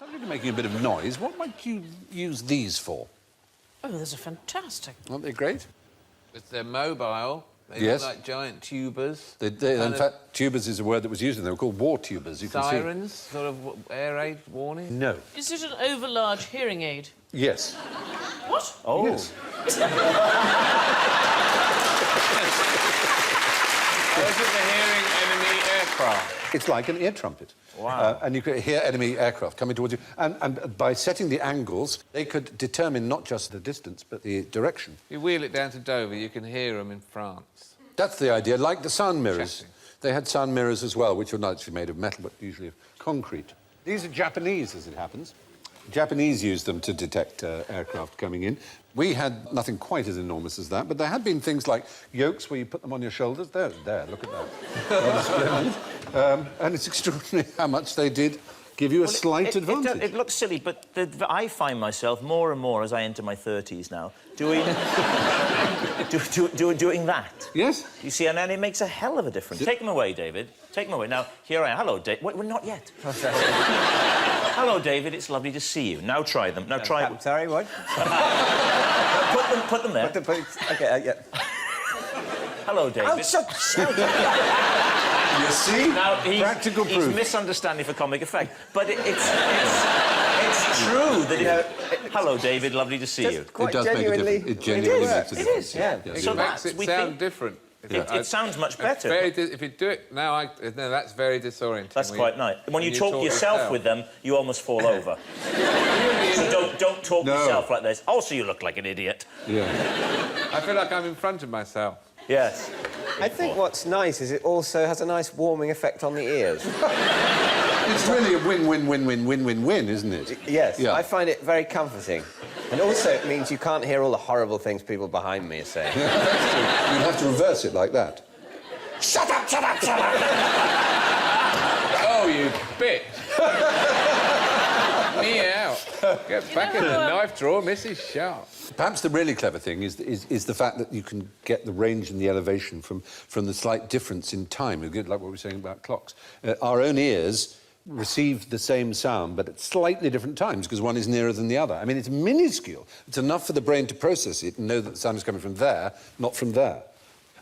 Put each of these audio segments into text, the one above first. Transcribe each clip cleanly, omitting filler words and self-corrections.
Somebody making a bit of noise. What might you use these for? Oh, those are fantastic. Aren't they great? If they're mobile, they Yes. look like giant tubers. In fact, tubers is a word that was used, and they were called war tubers. You Sirens, sort of air raid warning. can see. No. Is it an overlarge hearing aid? Yes. What? Oh. Yes. Or is it the hearing enemy aircraft? It's like an ear trumpet. Wow. And you could hear enemy aircraft coming towards you. And by setting the angles, they could determine not just the distance, but the direction. If you wheel it down to Dover, you can hear them in France. That's the idea, like the sound mirrors. Chatting. They had sound mirrors as well, which were not actually made of metal, but usually of concrete. These are Japanese, as it happens. Japanese used them to detect aircraft coming in. We had nothing quite as enormous as that, but there had been things like yokes where you put them on your shoulders. There, look at that. And it's extraordinary how much they did give you a slight advantage. It looks silly, but I find myself more and more as I enter my 30s now doing doing that. Yes? You see, and then it makes a hell of a difference. Take them away, David. Take them away. Now, here I am. Hello, David. Wait, we're not yet. Hello, David. It's lovely to see you. Now try them. Now try... Sorry, what? Put them there. OK, yeah. Hello, David. Oh, shut You see? Now, Practical he's proof. misunderstanding for comic effect, but it's true that... Hello, David. Lovely to see you. Quite It does make a genuinely, difference. It genuinely makes a It difference. is, yeah. Yeah. It So makes that's... it sound different. It sounds much better. If you do it now, no, that's very disorienting. That's quite nice. When you talk yourself with them, you almost fall over. So don't talk yourself like this. Also, you look like an idiot. Yeah. I feel like I'm in front of myself. Yes. I think what's nice is it also has a nice warming effect on the ears. It's really a win-win-win-win-win-win-win, isn't it? Yes, Yeah. I find it very comforting. And also it means you can't hear all the horrible things people behind me are saying. That's true. You'd have to reverse it like that. Shut up, shut up, shut up! Oh, you bitch! Me out. Get back in the knife drawer, Mrs. Sharp. Perhaps the really clever thing is the fact that you can get the range and the elevation from the slight difference in time, like what we were saying about clocks. Our own ears receive the same sound, but at slightly different times, because one is nearer than the other. I mean, it's minuscule. It's enough for the brain to process it and know that the sound is coming from there, not from there.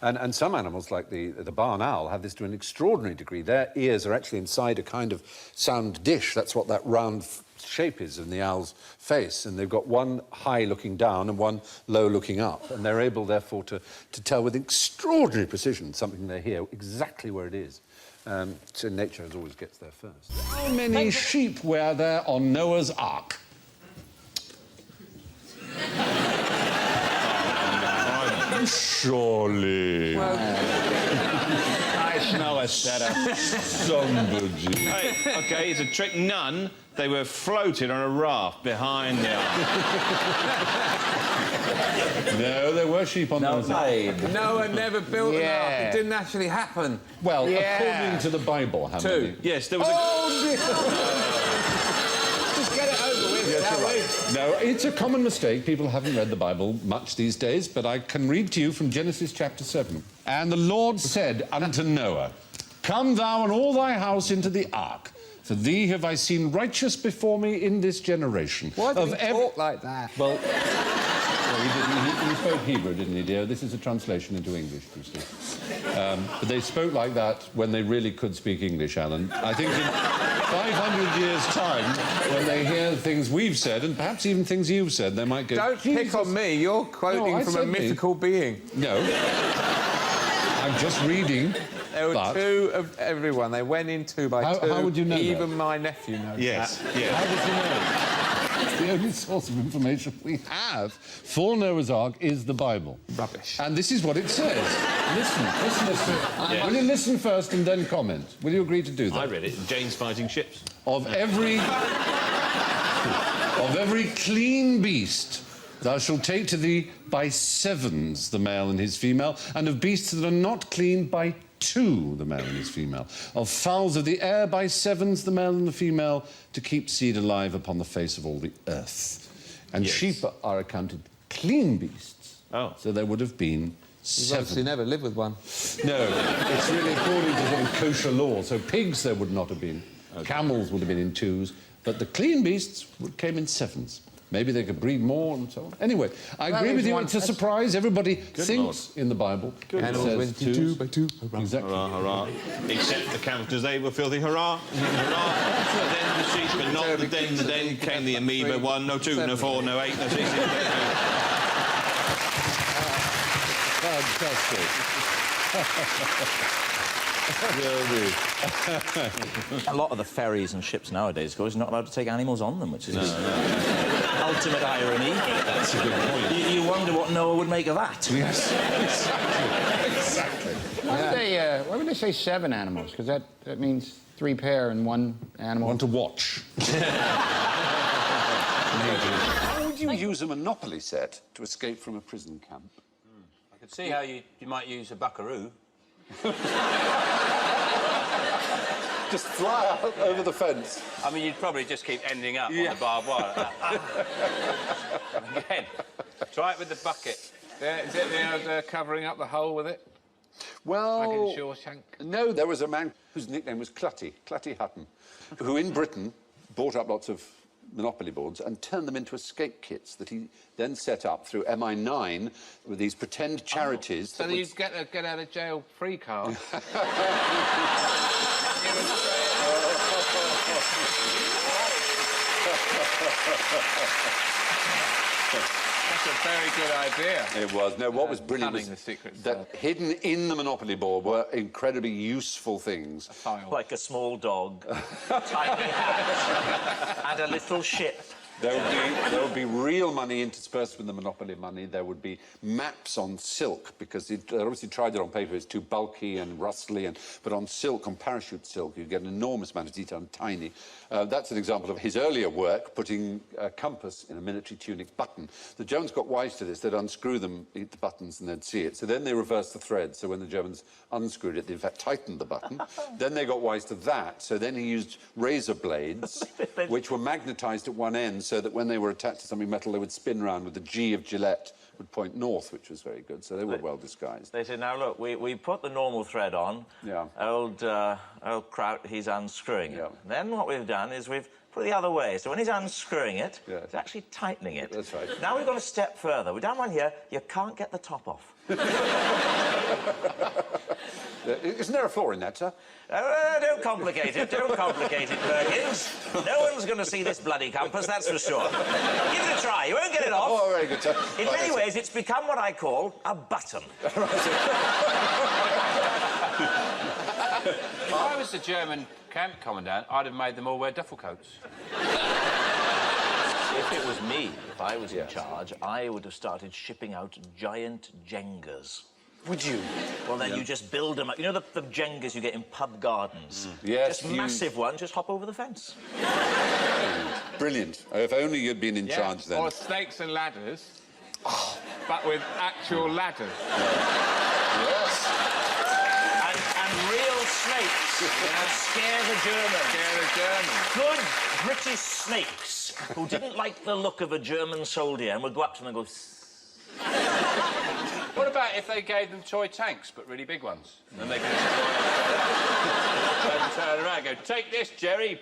And some animals, like the barn owl, have this to an extraordinary degree. Their ears are actually inside a kind of sound dish. That's what that round shape is in the owl's face. And they've got one high looking down and one low looking up. And they're able, therefore, to tell with extraordinary precision something they hear, exactly where it is. So nature always gets there first. How many sheep were there on Noah's Ark? Surely. I smell a set of somebody. Hey, OK, it's a trick. None. They were floated on a raft behind the ark. No, there were sheep on Noah's Ark. Noah never built an ark. It didn't actually happen. Well, according to the Bible, how many? Yes, there was Just get it over with, shall we? No, it's a common mistake. People haven't read the Bible much these days, but I can read to you from Genesis chapter 7. And the Lord said unto Noah, Come thou and all thy house into the ark, for thee have I seen righteous before me in this generation. Why did he talk like that? Well, he spoke Hebrew, didn't he, dear? This is a translation into English, you see. But they spoke like that when they really could speak English, Alan. I think in 500 years' time, when they hear things we've said, and perhaps even things you've said, they might go... Don't pick on me. You're quoting from a mythical being. No. I'm just reading. There were two of everyone. They went in two by two. How would you know Even that? my nephew knows Yes, that. yes. How did you know? It's the only source of information we have for Noah's Ark is the Bible. Rubbish. And this is what it says. Listen. Will you listen first and then comment? Will you agree to do that? I read it. Jane's fighting ships. Of every clean beast thou shalt take to thee by sevens the male and his female, and of beasts that are not clean by two the male and his female, of fowls of the air by sevens the male and the female, to keep seed alive upon the face of all the earth. And sheep are accounted clean beasts. Oh. So there would have been You've seven. obviously never lived with one. No, it's really according to sort of kosher law. So pigs there would not have been. Okay. Camels would have been in twos. But the clean beasts came in sevens. Maybe they could breed more and so on. Anyway, I agree with you. It's a surprise. Everybody thinks in the Bible. Animals went two by two. Exactly. Hurrah, hurrah. Except the camels, because they were filthy. Hurrah, hurrah. And then the sheep, but not the den. Then came the amoeba. 1, no 2, no 4, no 8, no 6. Fantastic. A lot of the ferries and ships nowadays, of course, are not allowed to take animals on them, which is ultimate irony. That's a good point. You wonder what Noah would make of that. Yes, exactly. Why would they say 7 animals? Because that means 3 pair and 1 animal. Want to watch. How would you use a Monopoly set to escape from a prison camp? I could see how you might use a buckaroo. Just fly out over the fence. I mean, you'd probably just keep ending up on the barbed wire. Again, try it with the bucket. Is it the old covering up the hole with it? Well, Like in Shawshank? no, there was a man whose nickname was Clutty Hutton, who in Britain bought up lots of Monopoly boards and turned them into escape kits that he then set up through MI9 with these pretend charities. So that you'd get a get out of jail free card. That's a very good idea. It was. No, what was brilliant Cunning was the secret that hidden in the Monopoly board were incredibly useful things. File. Like a small dog, tiny hat, and a little ship. There would be real money interspersed with the Monopoly money. There would be maps on silk, because they obviously tried it on paper. It's too bulky and rustly, but on silk, on parachute silk, you get an enormous amount of detail and tiny. That's an example of his earlier work, putting a compass in a military tunic button. The Germans got wise to this. They'd unscrew them, eat the buttons, and they'd see it. So then they reversed the thread. So when the Germans unscrewed it, they in fact tightened the button. Then they got wise to that. So then he used razor blades, which were magnetised at one end, so that when they were attached to something metal, they would spin round with the G of Gillette would point north, which was very good. So they were well disguised. They said, now look, we put the normal thread on. Yeah. Old Kraut, he's unscrewing it. Yeah. Then what we've done is we've put it the other way. So when he's unscrewing it, Yeah. it's actually tightening it. That's right. Now we've gone a step further. We've done one here. You can't get the top off. Isn't there a flaw in that, sir? Don't complicate it. Don't complicate it, Perkins. No one's going to see this bloody compass, that's for sure. Give it a try. You won't get it off. Oh, very good, sir. In many ways, it's become what I call a button. If I was the German camp commandant, I'd have made them all wear duffel coats. If it was me, if I was in charge, I would have started shipping out giant Jengas. Would you? Well, then you just build them up. You know the Jengas you get in pub gardens? Yes, Just massive ones, just hop over the fence. Brilliant. If only you'd been in charge then. Or snakes and ladders, but with actual ladders. Yes. And real snakes. Scare the Germans. Scare the Germans. Good British snakes who didn't like the look of a German soldier and would go up to them and go... What about if they gave them toy tanks, but really big ones? And they could turn around and go, take this, Jerry.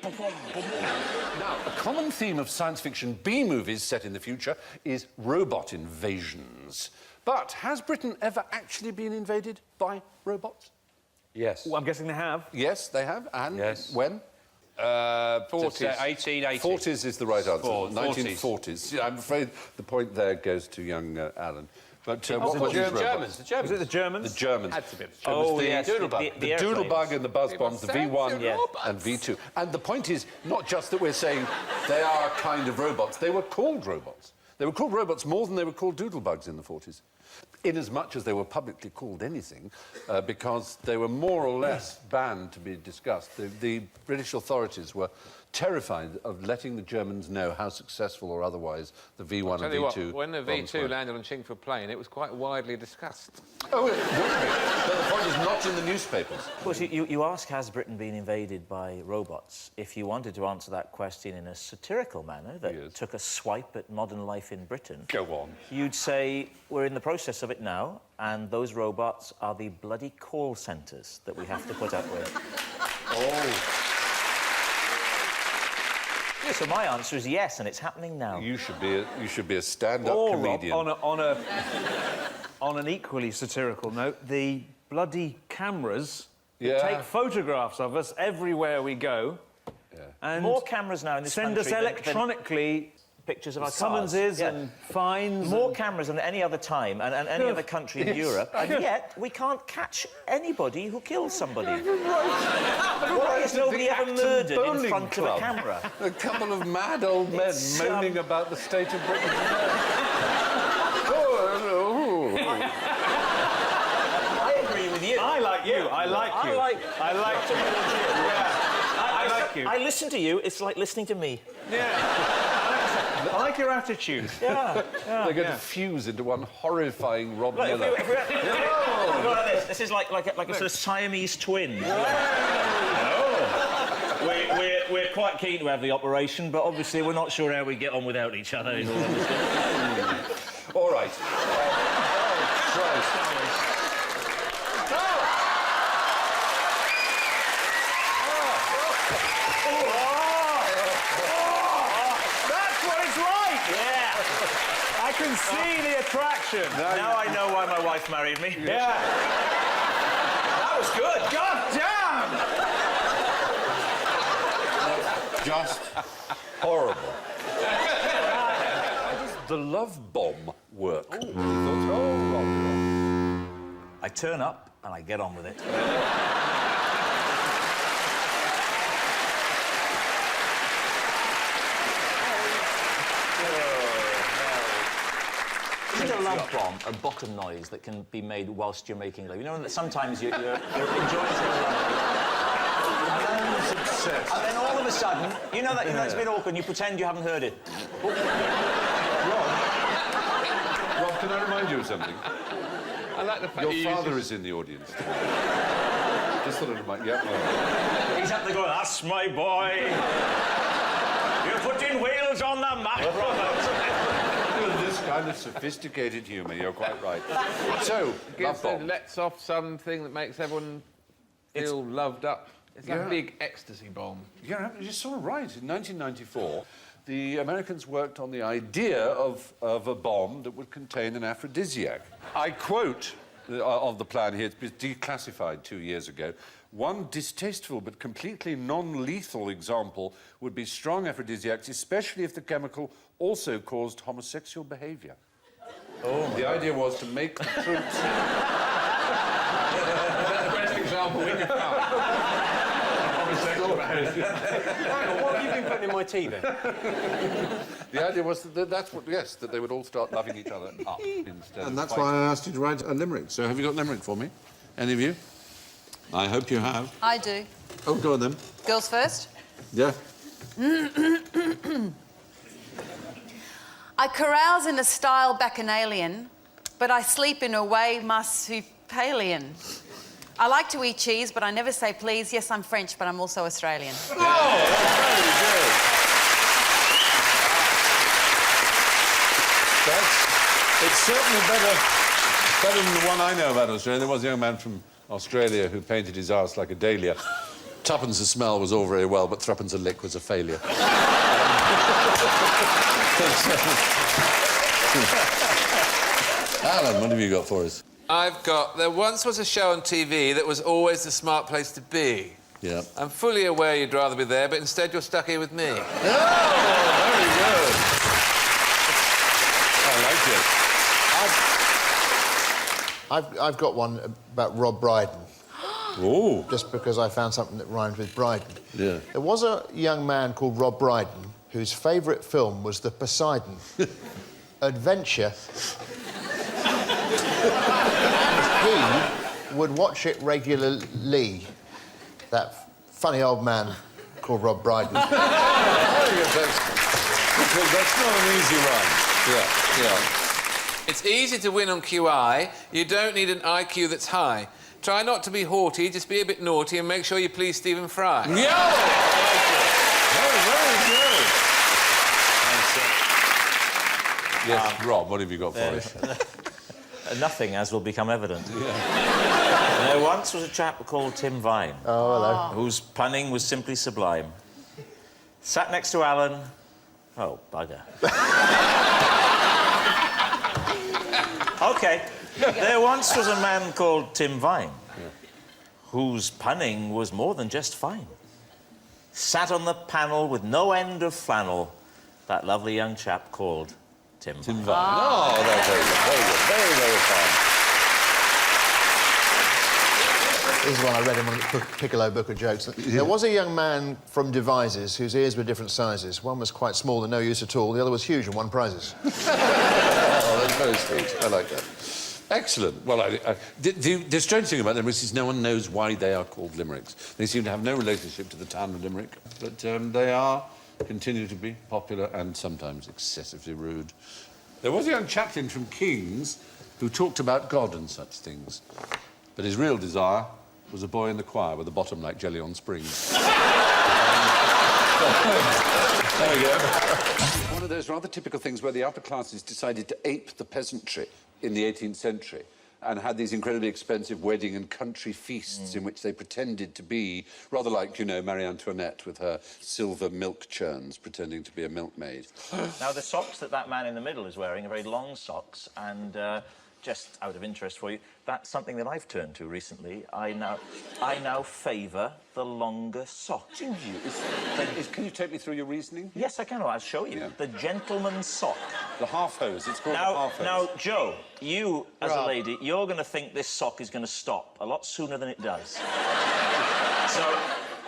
Now, a common theme of science fiction B-movies set in the future is robot invasions. But has Britain ever actually been invaded by robots? Yes. Well, I'm guessing they have. Yes, they have. And Yes. when? 40s. 1880. 40s is the right answer. 40s. 1940s. Yeah, I'm afraid the point there goes to young Alan. But what the were these Germans. robots? The Germans. Was it the Germans? The Germans. Had to be. Oh, the yes. Doodlebug. the The airplanes. Doodlebug and the buzz bombs, the V1 Yeah. and V2. And the point is not just that we're saying they are kind of robots. They were called robots. They were called robots more than they were called doodlebugs in the 40s. In as much as they were publicly called anything, because they were more or less banned to be discussed. The British authorities were terrified of letting the Germans know how successful or otherwise the V1 Tell and you what, V2 when the bombs V2 were. landed on Chingford Plain, it was quite widely discussed. Oh, it would be. But the point is not in the newspapers. Of course, you ask, has Britain been invaded by robots? If you wanted to answer that question in a satirical manner that Yes. took a swipe at modern life in Britain... Go on. You'd say, we're in the process of it now, and those robots are the bloody call centres that we have to put up with. Oh. So my answer is yes, and it's happening now. You should be a stand-up Or, comedian. Rob, on an equally satirical note, the bloody cameras that take photographs of us everywhere we go. And more cameras now in this country. Send us electronically pictures of our summonses cars. and fines. More cameras than any other time and any other country in Europe, and yet we can't catch anybody who kills somebody. Why is nobody ever murdered in front of a camera? A couple of mad old men moaning about the state of Britain. I agree with you. I like you. I like you. I like you. I like you. I listen to you. It's like listening to me. Yeah. I like your attitude. Yeah. They're going to fuse into one horrifying Rob Miller. Look like this. This is like a sort of Siamese twin. We're quite keen to have the operation, but obviously we're not sure how we get on without each other. All right. Christ. I can see the attraction. Now I know why my wife married me. Yeah. That was good. God damn! Just horrible. How does the love bomb work? I turn up and I get on with it. Isn't a love bomb a bottom noise that can be made whilst you're making love? You know that sometimes you're enjoying something. And then all of a sudden, you know that it's a bit awkward and you pretend you haven't heard it. Rob, can I remind you of something? I like the fact Your you father is in the audience. Just thought I'd remind you. He's up there going, that's my boy. You're putting Wales on the map, Robert. This kind of sophisticated humour, you're quite right. So, love bomb. lets off something that makes everyone feel loved up. It's like a big ecstasy bomb. Yeah, you're sort of right. In 1994, the Americans worked on the idea of a bomb that would contain an aphrodisiac. I quote of the plan here, it's been declassified 2 years ago. One distasteful but completely non-lethal example would be strong aphrodisiacs, especially if the chemical also caused homosexual behaviour. Oh, the idea was to make the troops... That's the best example we can find. Homosexual behaviour. What have you been putting in my tea, then? The idea was that that they would all start loving each other up instead of And that's fighting. why I asked you to write a limerick. So have you got a limerick for me? Any of you? I hope you have. I do. Oh, go on then. Girls first. Yeah. I carouse in a style bacchanalian, but I sleep in a way marsupalian. I like to eat cheese, but I never say please. Yes, I'm French, but I'm also Australian. Oh, that's very good. It's certainly better than the one I know about Australia. There was a young man from Australia who painted his arse like a dahlia. Tuppence a smell was all very well, but threepence a lick was a failure. Alan, what have you got for us? I've got... There once was a show on TV that was always the smart place to be. Yeah. I'm fully aware you'd rather be there, but instead you're stuck here with me. Oh, very good. I like it. I've got one about Rob Brydon. Oh. Just because I found something that rhymed with Brydon. Yeah. There was a young man called Rob Brydon whose favourite film was The Poseidon Adventure. He would watch it regularly. That funny old man called Rob Brydon. That's not an easy one. Yeah. It's easy to win on QI. You don't need an IQ that's high. Try not to be haughty, just be a bit naughty and make sure you please Stephen Fry. Yeah! Very good. Yes, Rob, what have you got for us? Nothing, as will become evident. Yeah. There once was a chap called Tim Vine. Oh, hello. Whose punning was simply sublime. Sat next to Alan. Oh, bugger. OK. There once was a man called Tim Vine, whose punning was more than just fine. Sat on the panel with no end of flannel, that lovely young chap called Tim Vine. Oh, that's very good. Very good. Very, very fun. This is one I read in one Piccolo book of jokes. There was a young man from Devizes whose ears were different sizes. One was quite small and no use at all. The other was huge and won prizes. Oh, that's very sweet. I like that. Excellent. Well, the strange thing about limericks is no one knows why they are called limericks. They seem to have no relationship to the town of Limerick, but they continue to be popular and sometimes excessively rude. There was a young chaplain from King's who talked about God and such things, but his real desire was a boy in the choir with a bottom like jelly on springs. There we go. One of those rather typical things where the upper classes decided to ape the peasantry in the 18th century and had these incredibly expensive wedding and country feasts in which they pretended to be, rather like, you know, Marie Antoinette with her silver milk churns pretending to be a milkmaid. Now, the socks that man in the middle is wearing are very long socks, and just out of interest for you, that's something that I've turned to recently. I now favour the longer sock. Can you take me through your reasoning? Yes, I can. I'll show you. Yeah. The gentleman's sock. The half hose. It's called the half hose. Now, Joe, you, as a lady, you're going to think this sock is going to stop a lot sooner than it does. So,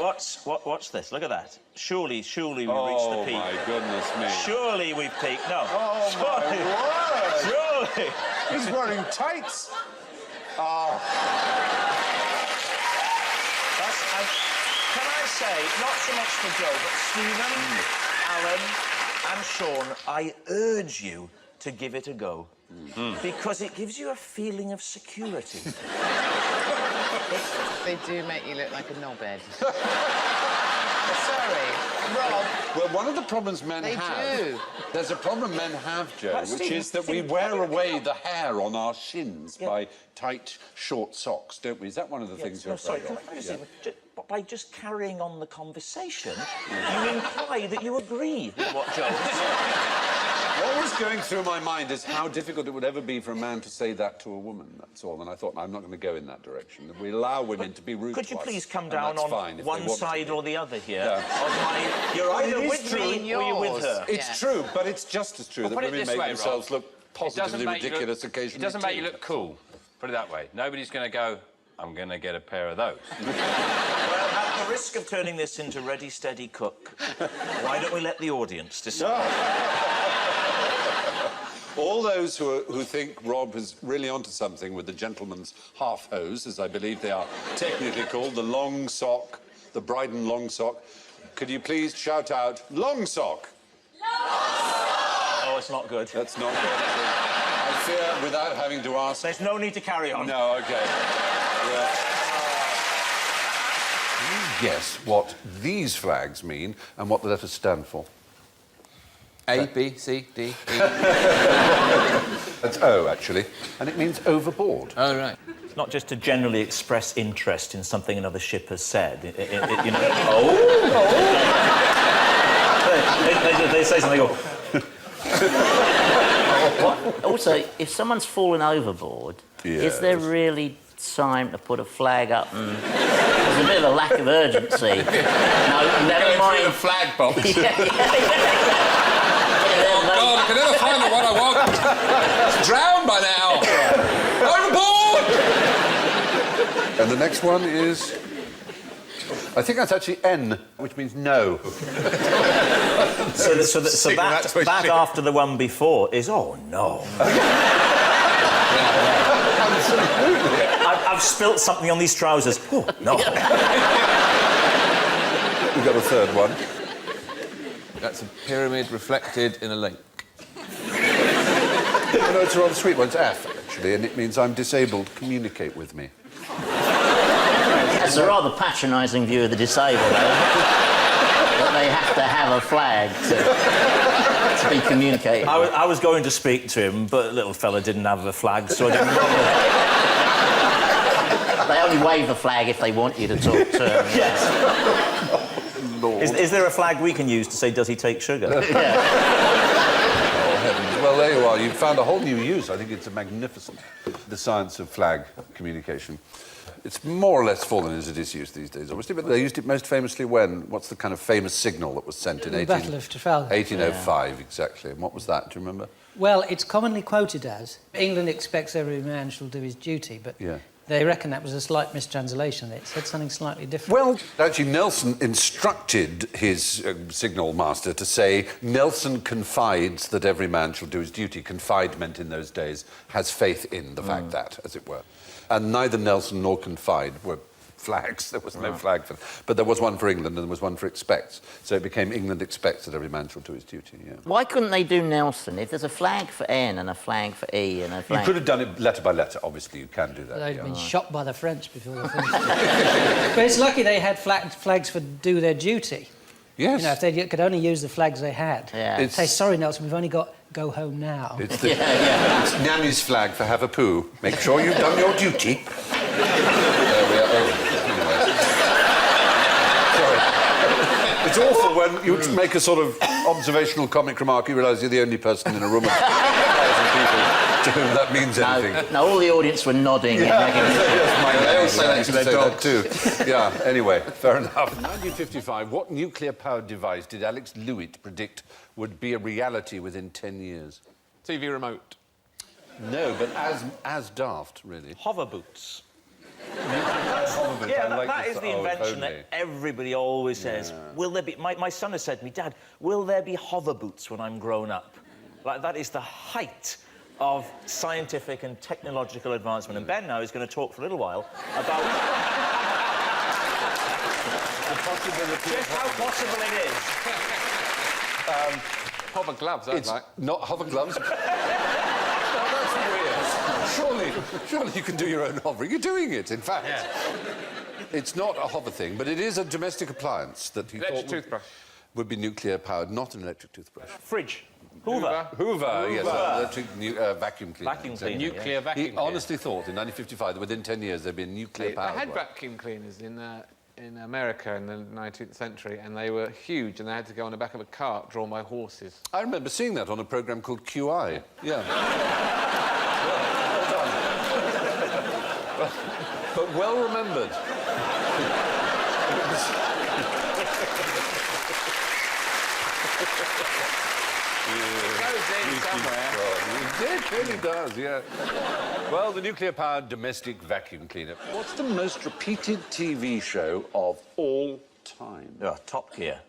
watch this. Look at that. Surely we've reached the peak. Oh, my goodness me. Surely we've peaked. No. Oh, my word. Surely. He's wearing tights. Oh. Can I say, not so much for Joe, but Stephen, Alan and Sean, I urge you to give it a go. Because it gives you a feeling of security. They do make you look like a knobhead. Sorry, Rob. Well, one of the problems men have... They do. There's a problem men have, Joe, which is that we wear away the hair on our shins by tight, short socks, don't we? Is that one of the things you're afraid of? By just carrying on the conversation, you imply that you agree with what Joe said. What was going through my mind is how difficult it would ever be for a man to say that to a woman, that's all. And I thought, I'm not going to go in that direction. We allow women to be rude Could you to us, please come down on one side or the other here? Yeah. You're either with me or you're with her. It's true, but it's just as true that women make themselves look positively ridiculous occasionally. It doesn't make you look cool. Put it that way. Nobody's going to go, I'm going to get a pair of those. Well, at the risk of turning this into Ready, Steady, Cook, why don't we let the audience decide? All those who think Rob is really onto something with the gentleman's half hose, as I believe they are technically called, the long sock, the Brydon long sock, could you please shout out, long sock? Oh, it's not good. That's not good. I fear, without having to ask... There's no need to carry on. No, OK. Yeah. Can you guess what these flags mean and what the letters stand for? A, B, C, D, E. That's O, actually, and it means overboard. Oh, right. It's not just to generally express interest in something another ship has said. You know... They say something, they go... Also, if someone's fallen overboard, is there really time to put a flag up and... There's a bit of a lack of urgency. No, never mind. The flag box. Oh, God, I can never find the one I want. It's drowned by now. Overboard! And the next one is... I think that's actually N, which means no. So that after the one before is, oh, no. Absolutely. I've spilt something on these trousers. Oh, no. We've got a third one. That's a pyramid reflected in a lake. No, it's a rather sweet one. It's F, actually, and it means I'm disabled. Communicate with me. That's a rather patronising view of the disabled, though. That they have to have a flag to be communicated. I was going to speak to him, but the little fella didn't have a flag, so I didn't bother. They only wave the flag if they want you to talk to them, yes. Lord. Is there a flag we can use to say, does he take sugar? Oh, heavens. Well, there you are. You've found a whole new use. I think it's magnificent. The science of flag communication. It's more or less fallen as it is used these days, obviously, but they used it most famously when? What's the kind of famous signal that was sent in The Battle of Trafalgar. 1805, exactly. And what was that? Do you remember? Well, it's commonly quoted as, England expects every man shall do his duty, but they reckon that was a slight mistranslation. It said something slightly different. Well, actually, Nelson instructed his signal master to say, Nelson confides that every man shall do his duty. Confide meant in those days, has faith in the fact that, as it were. And neither Nelson nor confide were flags. There was no flag for them. But there was one for England and there was one for expects. So it became England expects that every man shall do his duty, Why couldn't they do Nelson? If there's a flag for N and a flag for E and a flag... You could have done it letter by letter, obviously, you can do that. They'd have been shot by the French before they finished. But it's lucky they had flags for do their duty. Yes. You know, if they could only use the flags they had. Yeah. Say, sorry, Nelson, we've only got go home now. It's, it's Nanny's flag for have a poo. Make sure you've done your duty. There we are. Sorry. It's awful when you make a sort of observational comic remark, you realise you're the only person in a room of 1,000 people to whom that means anything. No, all the audience were nodding. They all say that to their dog too. Yeah, anyway, fair enough. In 1955, what nuclear-powered device did Alex Lewitt predict would be a reality within 10 years? TV remote. No, but as daft, really. Hover boots. Yeah, that is the invention that everybody always says. Will there be... My son has said to me, Dad, will there be hover boots when I'm grown up? Like, that is the height of scientific and technological advancement. And Ben now is going to talk for a little while about... just how possible it is. Hover gloves, I'd it's like. not hover gloves. That's weird. Surely you can do your own hovering. You're doing it, in fact. Yeah. It's not a hover thing, but it is a domestic appliance that he thought would be nuclear-powered, not an electric toothbrush. Fridge. Hoover, yes, electric vacuum cleaner. Vacuum cleaner. Nuclear vacuum He honestly thought in 1955 that within 10 years there'd be a nuclear-powered They had vacuum cleaners in America in the 19th century, and they were huge, and they had to go on the back of a cart drawn by horses. I remember seeing that on a programme called QI. Yeah. But well remembered. It really does, yeah. Well, the nuclear-powered domestic vacuum cleaner. What's the most repeated TV show of all time? Top Gear.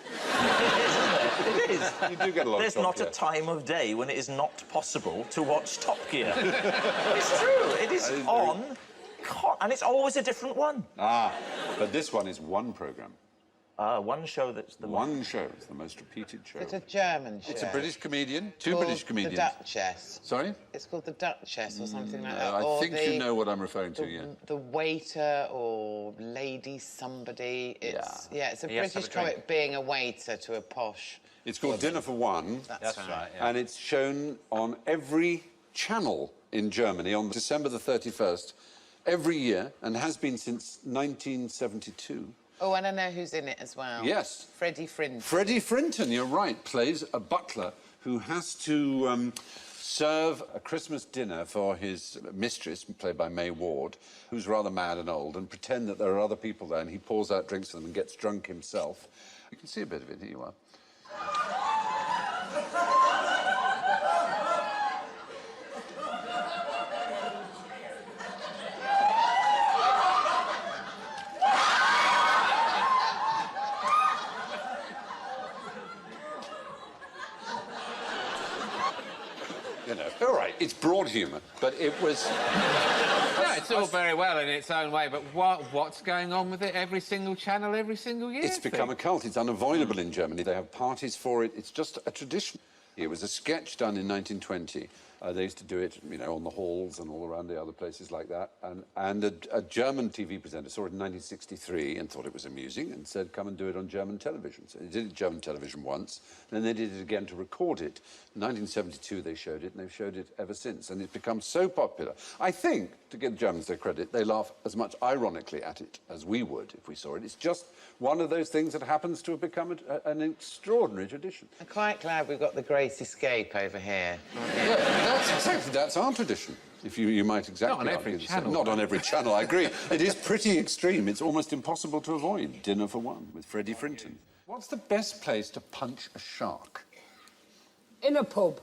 It is. You do get a lot There's of Top not Gear. a time of day when it is not possible to watch Top Gear. It's true. It is on, and it's always a different one. But this one is one programme. One show that's the one show. It's the most repeated show. It's a German show. It's a British comedian. It's Two called British comedians. The Duchess. Sorry? It's called The Duchess or something like that. I or think you know what I'm referring to, yeah. The waiter or lady somebody. It's, it's a British comic being a waiter to a posh... It's called Dinner for One. That's right. And it's shown on every channel in Germany on December the 31st every year and has been since 1972. Oh, and I know who's in it as well. Yes. Freddie Frinton. Freddie Frinton, you're right, plays a butler who has to serve a Christmas dinner for his mistress, played by May Ward, who's rather mad and old, and pretend that there are other people there, and he pours out drinks for them and gets drunk himself. You can see a bit of it, here you are. You know, all right, it's broad humour, but it was... Yeah, it's all very well in its own way, but what's going on with it every single channel, every single year? It's become a cult. It's unavoidable in Germany. They have parties for it. It's just a tradition. It was a sketch done in 1920 They used to do it, you know, on the halls and all around the other places like that. And a German TV presenter saw it in 1963 and thought it was amusing and said, come and do it on German television. So they did it on German television once, then they did it again to record it. In 1972 they showed it, and they've showed it ever since. And it's become so popular. I think, to give the Germans their credit, they laugh as much ironically at it as we would if we saw it. It's just one of those things that happens to have become an extraordinary tradition. I'm quite glad we've got the Great Escape over here. That's our tradition. If you might exactly Not on every channel. Not on every channel, I agree. It is pretty extreme. It's almost impossible to avoid. Dinner for One with Freddie Frinton. What's the best place to punch a shark? In a pub.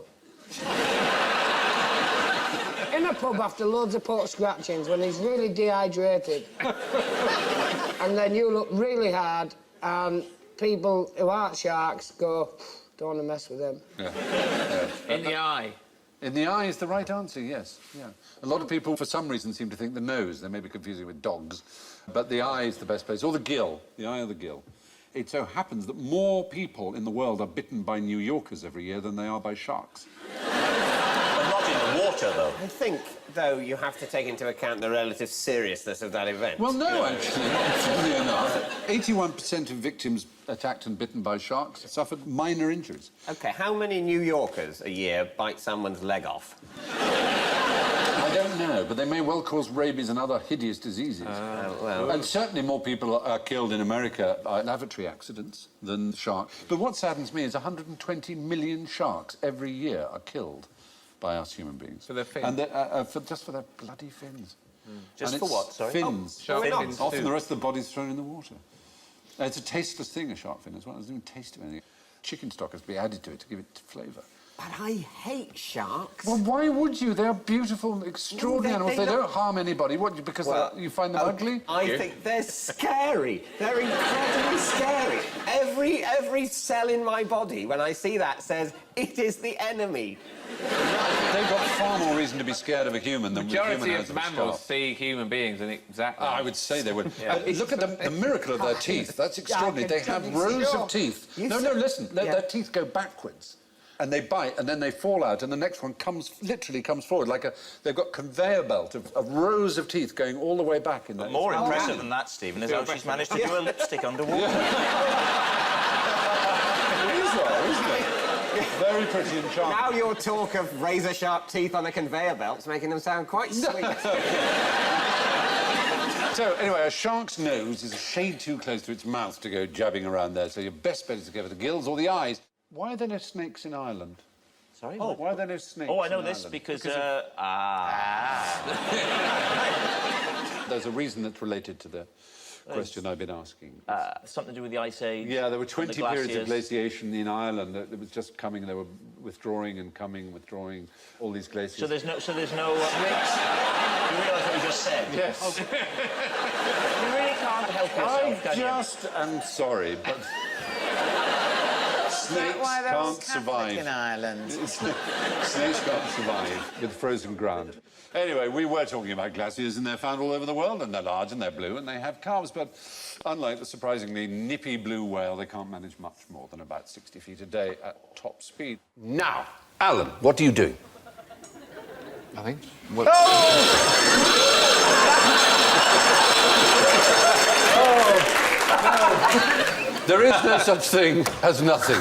In a pub after loads of pork scratchings when he's really dehydrated. And then you look really hard and people who aren't sharks go, don't want to mess with them. In the eye. In the eye is the right answer, yes. Yeah. A lot of people, for some reason, seem to think the nose. They may be confusing with dogs. But the eye is the best place. Or the gill. The eye or the gill. It so happens that more people in the world are bitten by New Yorkers every year than they are by sharks. But not in the water, though. I think, though, you have to take into account the relative seriousness of that event. Well, no, actually, funnily enough. 81% of victims attacked and bitten by sharks suffered minor injuries. OK, how many New Yorkers a year bite someone's leg off? I don't know, but they may well cause rabies and other hideous diseases. And certainly more people are killed in America by lavatory accidents than sharks. But what saddens me is 120 million sharks every year are killed by us human beings. For their fins? And just for their bloody fins. Just for what, sorry? Fins. Shark fins. Often the rest of the body's thrown in the water. It's a tasteless thing, a shark fin, as well. It doesn't even taste of anything. Chicken stock has to be added to it to give it flavour. But I hate sharks. Well, why would you? They're beautiful, extraordinary animals. They don't harm anybody. What, because you find them ugly? I think they're scary. They're incredibly scary. Every cell in my body, when I see that, says, it is the enemy. They've got far more reason to be scared of a human than a human Majority has of of a mammals shark. see human beings in exactly... I would say they would. Look at the miracle of their teeth. That's extraordinary. They have rows of teeth. No, listen. Their teeth go backwards. And they bite, and then they fall out, and the next one literally comes forward, they've got conveyor belt of rows of teeth going all the way back in there. But more impressive than that, Stephen, is how she's managed to do a lipstick underwater. It is right, isn't it? Very pretty and charming. Now your talk of razor-sharp teeth on a conveyor belt's making them sound quite sweet. So, anyway, a shark's nose is a shade too close to its mouth to go jabbing around there, so your best bet is to go for the gills or the eyes. Why are there no snakes in Ireland? Sorry? Oh, why are there no snakes I know in this Ireland? because There's a reason that's related to the question I've been asking. something to do with the Ice Age. Yeah, there were 20 the periods of glaciers. glaciation in Ireland. It was just coming, they were withdrawing and coming, withdrawing, all these glaciers. So there's no... snakes? You realise what you just said? Yes. Okay. You really can't help yourself, can you? I just am sorry, but... Snakes Why there was can't Catholic survive. in Ireland. Snakes can't survive with frozen ground. Anyway, we were talking about glaciers, and they're found all over the world, and they're large, and they're blue, and they have calves, but unlike the surprisingly nippy blue whale, they can't manage much more than about 60 feet a day at top speed. Now, Alan, what are you doing? Nothing. There is no such thing as nothing.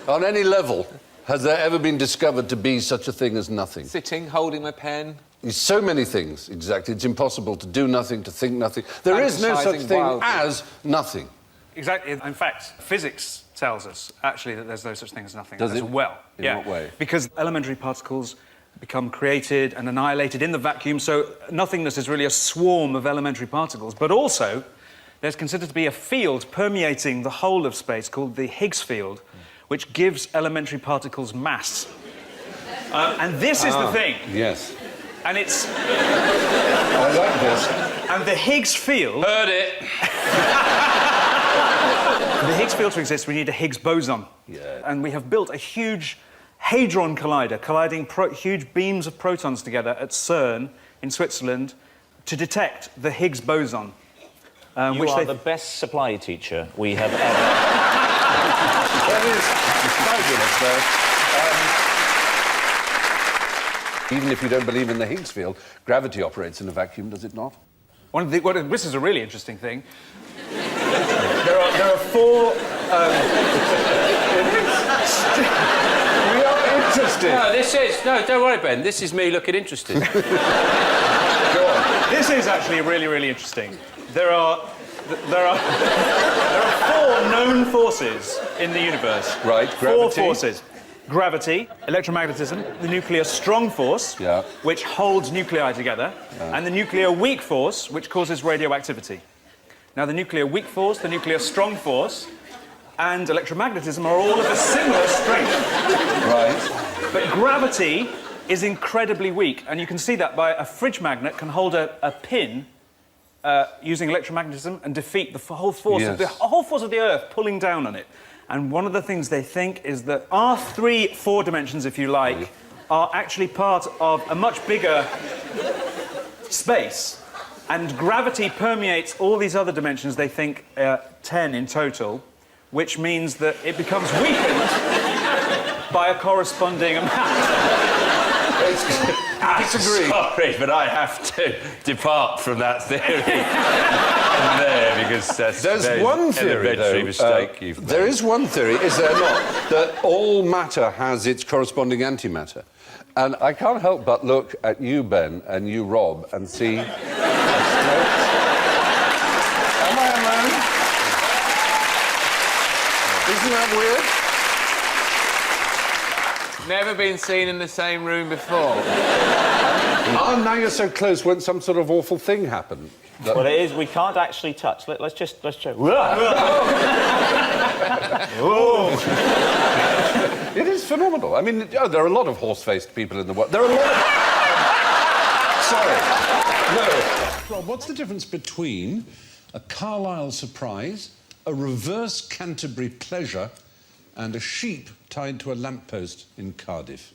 On any level, has there ever been discovered to be such a thing as nothing? Sitting, holding my pen. So many things, exactly. It's impossible to do nothing, to think nothing. There is no such thing as nothing. Exactly. In fact, physics tells us, actually, that there's no such thing as nothing Does as it? well. In what way? Because elementary particles become created and annihilated in the vacuum, so nothingness is really a swarm of elementary particles. But also, there's considered to be a field permeating the whole of space called the Higgs field, which gives elementary particles mass. And this is the thing. Yes. And it's... I like this. And the Higgs field... Heard it. For the Higgs field to exist, we need a Higgs boson. Yeah. And we have built a huge hadron collider, colliding huge beams of protons together at CERN in Switzerland to detect the Higgs boson. You are the best supply teacher we have ever... That is fabulous, though. Even if you don't believe in the Higgs field, gravity operates in a vacuum, does it not? This is a really interesting thing. There are four... We are interested. No, don't worry, Ben. This is me looking interested. Go on. This is actually really, really interesting. There are four known forces in the universe. Right, gravity. Four forces. Gravity, electromagnetism, the nuclear strong force, which holds nuclei together, and the nuclear weak force, which causes radioactivity. Now, the nuclear weak force, the nuclear strong force, and electromagnetism are all of a similar strength. Right. But gravity is incredibly weak, and you can see that by a fridge magnet can hold a pin using electromagnetism and defeat the whole force of the Earth pulling down on it. And one of the things they think is that our four dimensions, if you like, are actually part of a much bigger space. And gravity permeates all these other dimensions, they think 10 in total, which means that it becomes weakened by a corresponding amount. I'm sorry, but I have to depart from that theory there because there's one theory, though, mistake you've made. There is one theory, is there not, that all matter has its corresponding antimatter. And I can't help but look at you, Ben, and you, Rob, and see... Am I alone? Isn't that weird? Never been seen in the same room before. Oh, now you're so close. Won't some sort of awful thing happen? Well, it is. We can't actually touch. Let's check. It is phenomenal. I mean, there are a lot of horse-faced people in the world. There are a lot of... Sorry. No. Rob, what's the difference between a Carlisle surprise, a reverse Canterbury pleasure, and a sheep tied to a lamppost in Cardiff?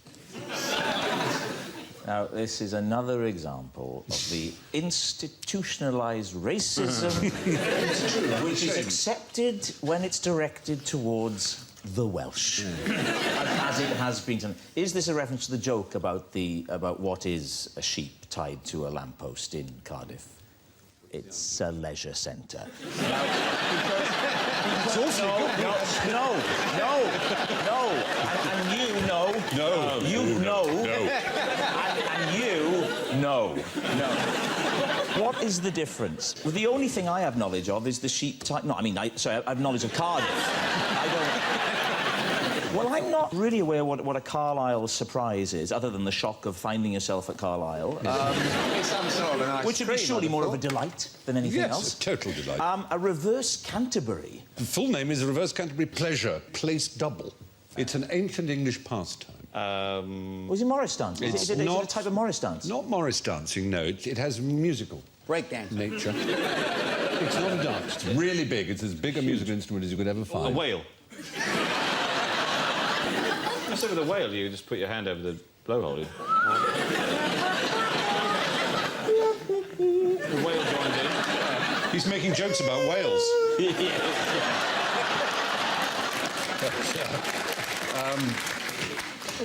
Now, this is another example of the institutionalised racism which is accepted when it's directed towards the Welsh, as it has been done. Is this a reference to the joke about what is a sheep tied to a lamppost in Cardiff? It's a leisure centre. It's also no. And you know. No. You know. No. And you know. No. What is the difference? Well, the only thing I have knowledge of is the sheep type. No, I mean, I have knowledge of Cardiff. I don't. Well, I'm not really aware what a Carlisle surprise is, other than the shock of finding yourself at Carlisle. Which would be surely more of a delight than anything else. Yes, a total delight. A reverse Canterbury. The full name is a reverse Canterbury pleasure, place double. It's an ancient English pastime. Was it Morris dance? Is it a type of Morris dance? Not Morris dancing, no. It has musical breakdance nature. It's not a dance. It's really big. It's as big a musical instrument as you could ever find. A whale. So with a whale, you just put your hand over the blowhole. The whale joined in. He's making jokes about whales.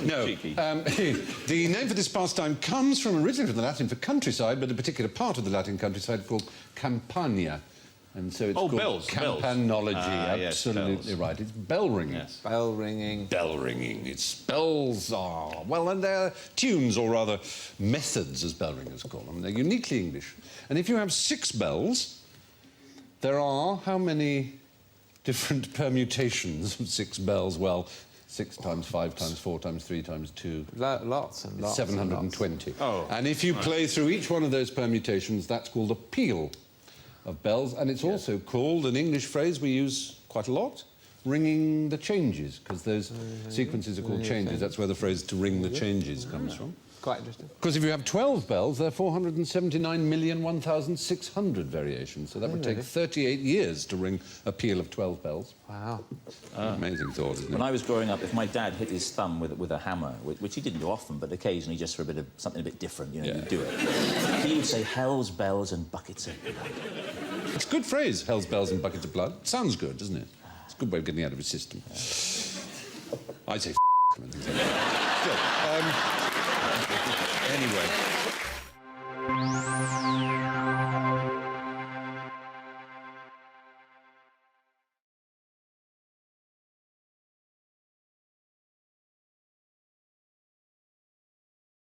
No. The name for this pastime comes originally from the Latin for countryside, but a particular part of the Latin countryside called Campania. And so it's called Campanology. Absolutely right. It's bell ringing. Yes. Bell ringing. Bell ringing. Its bells are... Well, and they're tunes, or rather methods, as bell ringers call them. They're uniquely English. And if you have 6 bells, there are how many different permutations of 6 bells? Well, 6 times 5 times 4 times 3 times 2. Lots and lots. 720. And lots. And if you play through each one of those permutations, that's called a peal of bells, and it's also called, an English phrase we use quite a lot, ringing the changes, because those sequences are called changes. That's where the phrase to ring the changes comes from. Quite interesting. Because if you have 12 bells, there are 479,001,600 variations, so that would take 38 years to ring a peal of 12 bells. Wow. Amazing thought, isn't it? When I was growing up, if my dad hit his thumb with a hammer, which he didn't do often, but occasionally just for a bit of something a bit different, you know, he'd do it. He would say, hell's bells and buckets of blood. It's a good phrase, hell's bells and buckets of blood. Sounds good, doesn't it? It's a good way of getting out of his system. I say and things like that. Still, Anyway.